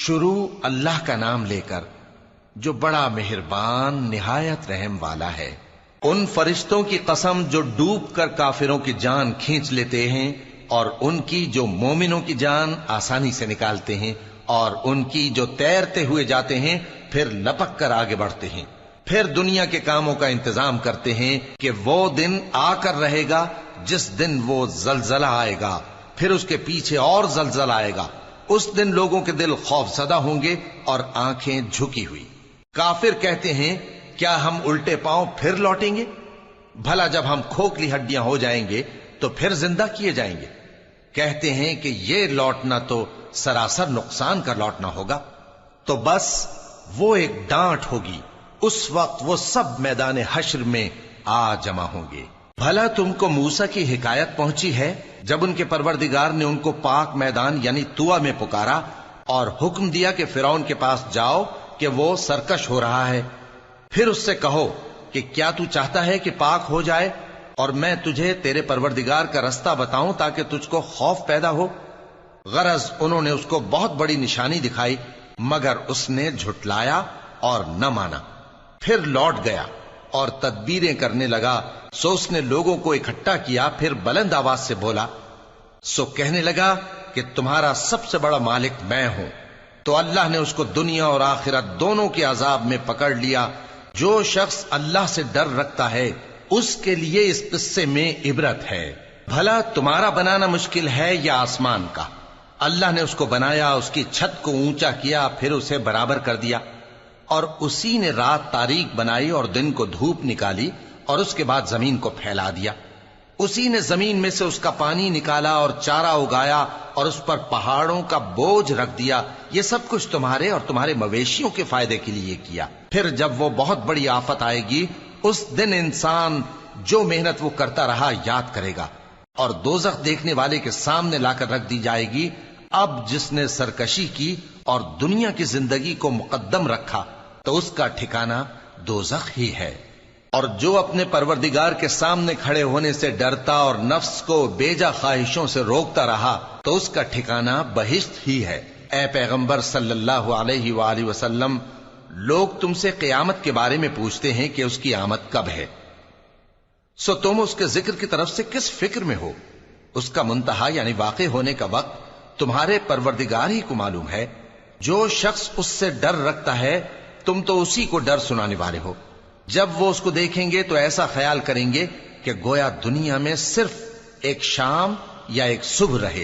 شروع اللہ کا نام لے کر جو بڑا مہربان نہایت رحم والا ہے۔ ان فرشتوں کی قسم جو ڈوب کر کافروں کی جان کھینچ لیتے ہیں، اور ان کی جو مومنوں کی جان آسانی سے نکالتے ہیں، اور ان کی جو تیرتے ہوئے جاتے ہیں پھر لپک کر آگے بڑھتے ہیں، پھر دنیا کے کاموں کا انتظام کرتے ہیں کہ وہ دن آ کر رہے گا جس دن وہ زلزلہ آئے گا، پھر اس کے پیچھے اور زلزلہ آئے گا۔ اس دن لوگوں کے دل خوف زدہ ہوں گے اور آنکھیں جھکی ہوئی۔ کافر کہتے ہیں کیا ہم الٹے پاؤں پھر لوٹیں گے؟ بھلا جب ہم کھوکھلی ہڈیاں ہو جائیں گے تو پھر زندہ کیے جائیں گے؟ کہتے ہیں کہ یہ لوٹنا تو سراسر نقصان کا لوٹنا ہوگا۔ تو بس وہ ایک ڈانٹ ہوگی، اس وقت وہ سب میدان حشر میں آ جمع ہوں گے۔ بھلا تم کو موسیٰ کی حکایت پہنچی ہے جب ان کے پروردگار نے ان کو پاک میدان یعنی طویٰ میں پکارا اور حکم دیا کہ فرعون کے پاس جاؤ کہ وہ سرکش ہو رہا ہے، پھر اس سے کہو کہ کیا تو چاہتا ہے کہ پاک ہو جائے اور میں تجھے تیرے پروردگار کا رستہ بتاؤں تاکہ تجھ کو خوف پیدا ہو؟ غرض انہوں نے اس کو بہت بڑی نشانی دکھائی مگر اس نے جھٹلایا اور نہ مانا، پھر لوٹ گیا اور تدبیریں کرنے لگا۔ سو اس نے لوگوں کو اکٹھا کیا، پھر بلند آواز سے بولا، سو کہنے لگا کہ تمہارا سب سے بڑا مالک میں ہوں۔ تو اللہ نے اس کو دنیا اور آخرت دونوں کے عذاب میں پکڑ لیا۔ جو شخص اللہ سے ڈر رکھتا ہے اس کے لیے اس قصے میں عبرت ہے۔ بھلا تمہارا بنانا مشکل ہے یا آسمان کا؟ اللہ نے اس کو بنایا، اس کی چھت کو اونچا کیا، پھر اسے برابر کر دیا، اور اسی نے رات تاریک بنائی اور دن کو دھوپ نکالی، اور اس کے بعد زمین کو پھیلا دیا۔ اسی نے زمین میں سے اس کا پانی نکالا اور چارہ اگایا اور اس پر پہاڑوں کا بوجھ رکھ دیا۔ یہ سب کچھ تمہارے اور تمہارے مویشیوں کے فائدے کے لیے کیا۔ پھر جب وہ بہت بڑی آفت آئے گی اس دن انسان جو محنت وہ کرتا رہا یاد کرے گا، اور دوزخ دیکھنے والے کے سامنے لا کر رکھ دی جائے گی۔ اب جس نے سرکشی کی اور دنیا کی زندگی کو مقدم رکھا تو اس کا ٹھکانہ دوزخ ہی ہے۔ اور جو اپنے پروردگار کے سامنے کھڑے ہونے سے ڈرتا اور نفس کو بیجا خواہشوں سے روکتا رہا تو اس کا ٹھکانہ بہشت ہی ہے۔ اے پیغمبر صلی اللہ علیہ وآلہ وسلم، لوگ تم سے قیامت کے بارے میں پوچھتے ہیں کہ اس کی آمد کب ہے، سو تم اس کے ذکر کی طرف سے کس فکر میں ہو؟ اس کا منتہا یعنی واقع ہونے کا وقت تمہارے پروردگار ہی کو معلوم ہے۔ جو شخص اس سے ڈر رکھتا ہے تم تو اسی کو ڈر سنانے والے ہو۔ جب وہ اس کو دیکھیں گے تو ایسا خیال کریں گے کہ گویا دنیا میں صرف ایک شام یا ایک صبح رہے۔